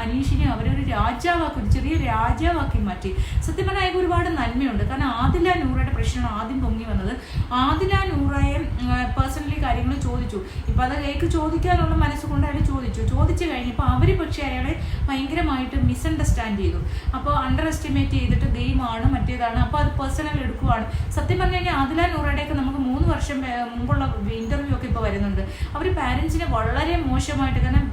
അനീഷിനെ അവരൊരു രാജാവാക്കി, ഒരു ചെറിയ രാജാവാക്കി മാറ്റി. സത്യം പറഞ്ഞാൽ അയാൾക്ക് ഒരുപാട് നന്മയുണ്ട്. കാരണം ആദില നൂറയുടെ പ്രശ്നമാണ് ആദ്യം പൊങ്ങി വന്നത്. ആദില നൂറയെ പേഴ്സണലി കാര്യങ്ങൾ ചോദിച്ചു. ഇപ്പം അത് അയാൾക്ക് ചോദിക്കാനുള്ള മനസ്സുകൊണ്ട് അയാൾ ചോദിച്ചു കഴിഞ്ഞപ്പോൾ അവർ പക്ഷേ അയാളെ ഭയങ്കരമായിട്ട് മിസ്അണ്ടർസ്റ്റാൻഡ് ചെയ്തു. അപ്പോൾ അണ്ടർ എസ്റ്റിമേറ്റ് ചെയ്തിട്ട് ഗെയിമാണ് മറ്റേതാണ്, അപ്പോൾ അത് പേഴ്സണൽ എടുക്കുവാണ്. സത്യം പറഞ്ഞു കഴിഞ്ഞാൽ ആദില നൂറയുടെയൊക്കെ നമുക്ക് 3 വർഷം മുമ്പുള്ള ഇന്റർവ്യൂ ഒക്കെ ഇപ്പോൾ വരുന്നുണ്ട്. അവർ പാരൻസിനെ വളരെ മോശമായിട്ട്, കാരണം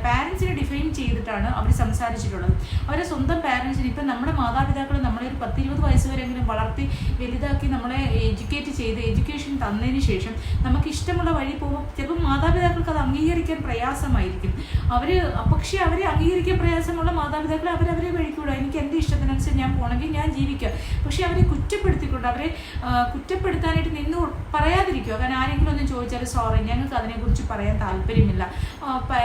പാരൻസിനെ ഡിഫൈൻ ചെയ്തിട്ടാണ് അവർ സംസാരിച്ചിട്ടുള്ളത്. അവരെ സ്വന്തം പാരൻസിന്, ഇപ്പം നമ്മുടെ മാതാപിതാക്കൾ നമ്മളെ ഒരു 10-20 വയസ്സ് വരെയെങ്കിലും വളർത്തി വലുതാക്കി നമ്മളെ എഡ്യൂക്കേറ്റ് ചെയ്ത് എഡ്യൂക്കേഷൻ തന്നതിന് ശേഷം നമുക്ക് ഇഷ്ടമുള്ള വഴി പോകുമ്പോൾ ചിലപ്പോൾ മാതാപിതാക്കൾക്ക് അത് അംഗീകരിക്കാൻ പ്രയാസമായിരിക്കും. പക്ഷേ അവരെ അംഗീകരിക്കാൻ പ്രയാസമുള്ള മാതാപിതാക്കളെ അവരെ വഴിക്കൂടാ, എനിക്ക് എൻ്റെ ഇഷ്ടത്തിനനുസരിച്ച് ഞാൻ പോകണമെങ്കിൽ ഞാൻ ജീവിക്കുക. പക്ഷെ അവരെ കുറ്റപ്പെടുത്തിക്കൊണ്ട് അവരെ കുറ്റപ്പെടുത്താനായിട്ട് നിന്ന് പറയാതിരിക്കുക. കാരണം ആരെങ്കിലും ഒന്ന് ചോദിച്ചാൽ സോറി ഞങ്ങൾക്ക് അതിനെക്കുറിച്ച് പറയാൻ താല്പര്യമില്ല,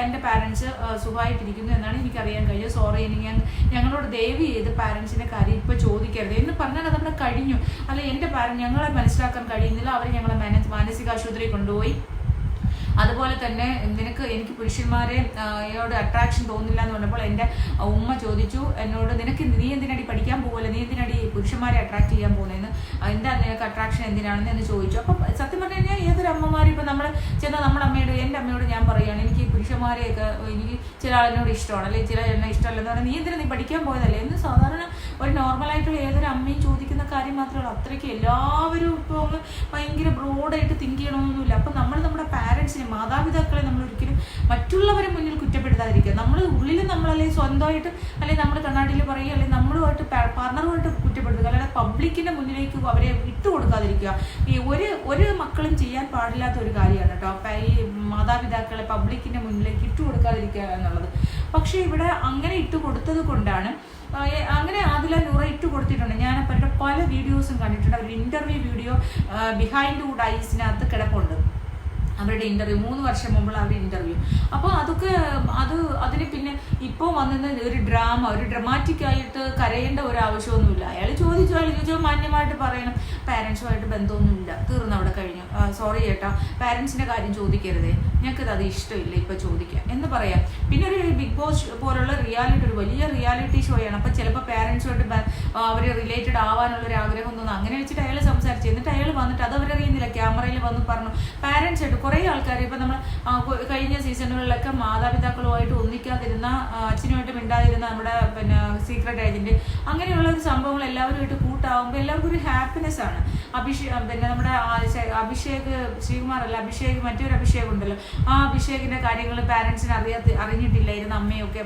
എൻ്റെ പാരൻസ് സുഖമായിട്ടിരിക്കുന്നു എന്നാണ് എനിക്കറിയാൻ കഴിഞ്ഞത്, സോറി ഞങ്ങളോട് ദയവ് ചെയ്ത് പാരൻസിൻ്റെ കാര്യം ഇപ്പോൾ ചോദിക്കരുത് എന്ന് പറഞ്ഞാൽ അതവിടെ കഴിഞ്ഞു. അല്ല എൻ്റെ ഞങ്ങളെ മനസ്സിലാക്കാൻ കഴിയുന്നില്ല, അവർ ഞങ്ങളെ മാനസികാശുപത്രിയിൽ കൊണ്ടുപോയി. അതുപോലെ തന്നെ എനിക്ക് പുരുഷന്മാരെയോട് അട്രാക്ഷൻ തോന്നില്ല എന്ന് പറഞ്ഞപ്പോൾ എൻ്റെ ഉമ്മ ചോദിച്ചു എന്നോട്, നീ എന്തിനടി പഠിക്കാൻ പോകുമല്ലോ, നീ എന്തിനടി പുരുഷന്മാരെ അട്രാക്ട് ചെയ്യാൻ പോകുന്നതെന്ന്, നിനക്ക് അട്രാക്ഷൻ എന്തിനാണെന്ന് എന്ന് ചോദിച്ചു. അപ്പം സത്യം പറഞ്ഞു കഴിഞ്ഞാൽ ഏതൊരു അമ്മമാരും ഇപ്പം നമ്മൾ ചെന്നാൽ എൻ്റെ അമ്മയോട് ഞാൻ പറയുകയാണ് എനിക്ക് പുരുഷന്മാരെയൊക്കെ എനിക്ക് ചില ആളിനോട് ഇഷ്ടമാണ്, അല്ലെങ്കിൽ ചില എന്നെ ഇഷ്ടമല്ലെന്ന് പറഞ്ഞാൽ നീ എന്തിനാ നീ പഠിക്കാൻ പോയതല്ലേ എന്ന് സാധാരണ ഒരു നോർമലായിട്ടുള്ള ഏതൊരു അമ്മയും ചോദിക്കുന്ന കാര്യം മാത്രമേ ഉള്ളൂ. അത്രയ്ക്ക് എല്ലാവരും ഇപ്പോൾ ഭയങ്കര ബ്രോഡായിട്ട് തിങ്ക് ചെയ്യണമെന്നൊന്നുമില്ല. അപ്പം നമ്മുടെ പാരൻസിനെ, മാതാപിതാക്കളെ നമ്മൾ ഒരിക്കലും മറ്റുള്ളവരെ മുന്നിൽ കുറ്റപ്പെടുത്താതിരിക്കുക. നമ്മൾ ഉള്ളിൽ നമ്മളല്ലെങ്കിൽ സ്വന്തമായിട്ട് അല്ലെങ്കിൽ നമ്മൾ കണ്ണാടിയിൽ പറയുക, അല്ലെങ്കിൽ നമ്മളുമായിട്ട് പാർട്ണറുമായിട്ട് കുറ്റപ്പെടുത്തുക, അല്ലാതെ പബ്ലിക്കിന്റെ മുന്നിലേക്ക് അവരെ ഇട്ടുകൊടുക്കാതിരിക്കുക. ഈ ഒരു മക്കളും ചെയ്യാൻ പാടില്ലാത്ത ഒരു കാര്യമാണ് കേട്ടോ, ഈ മാതാപിതാക്കളെ പബ്ലിക്കിന്റെ മുന്നിലേക്ക് ഇട്ടുകൊടുക്കാതിരിക്കുക എന്നുള്ളത്. പക്ഷെ ഇവിടെ അങ്ങനെ ഇട്ടുകൊടുത്തത് കൊണ്ടാണ് അങ്ങനെ ആദില നൂറ ഇട്ട് കൊടുത്തിട്ടുണ്ട്. ഞാൻ അവരുടെ പല വീഡിയോസും കണ്ടിട്ടുണ്ട്. അവരുടെ ഇന്റർവ്യൂ വീഡിയോ ബിഹൈൻഡ് വുഡ് ഐസിനകത്ത് കിടപ്പുണ്ട്. അവരുടെ ഇന്റർവ്യൂ 3 വർഷം മുമ്പുള്ള അവരുടെ ഇന്റർവ്യൂ. അപ്പോൾ അതിന് പിന്നെ ഇപ്പോൾ വന്നത് ഒരു ഡ്രമാറ്റിക് ആയിട്ട് കരയേണ്ട ഒരു ആവശ്യമൊന്നുമില്ല. അയാൾ ചോദിച്ചോ മാന്യമായിട്ട് പറയണം, പാരൻസുമായിട്ട് ബന്ധമൊന്നുമില്ല, തീർന്നു, അവിടെ കഴിഞ്ഞു, സോറി ചേട്ടാ പാരൻസിന്റെ കാര്യം ചോദിക്കരുതേ, ഞങ്ങൾക്കത് അത് ഇഷ്ടമില്ല ഇപ്പൊ ചോദിക്കാം എന്ന് പറയാം. പിന്നെ ഒരു ബിഗ് ബോസ് പോലുള്ള ഒരു വലിയ റിയാലിറ്റി ഷോയാണ്. അപ്പൊ ചിലപ്പോൾ പാരൻസുമായിട്ട് അവർ റിലേറ്റഡ് ആവാനുള്ള ഒരു ആഗ്രഹം തോന്നുന്നു. അങ്ങനെ വെച്ചിട്ട് അയാൾ സംസാരിച്ചു. എന്നിട്ട് അയാൾ വന്നിട്ട് അത് അവരറിയുന്നില്ല, ക്യാമറയിൽ വന്ന് പറഞ്ഞു പാരൻസ് ആയിട്ട് കുറേ ആൾക്കാർ ഇപ്പം നമ്മൾ കഴിഞ്ഞ സീസണുകളിലൊക്കെ മാതാപിതാക്കളുമായിട്ട് ഒന്നിക്കാതിരുന്ന, അച്ഛനുമായിട്ട് മിണ്ടാതിരുന്ന നമ്മുടെ സീക്രട്ട് ഏജന്റ്, അങ്ങനെയുള്ള ഒരു സംഭവങ്ങൾ എല്ലാവരുമായിട്ട് കൂട്ടാവുമ്പോൾ എല്ലാവർക്കും ഒരു ഹാപ്പിനെസ് ആണ്. നമ്മുടെ അഭിഷേക് ശ്രീകുമാറല്ല, മറ്റൊരു അഭിഷേക് ഉണ്ടല്ലോ, ആ അഭിഷേകിന്റെ കാര്യങ്ങൾ പാരൻസിന് അറിഞ്ഞിട്ടില്ലായിരുന്നു അമ്മയൊക്കെ.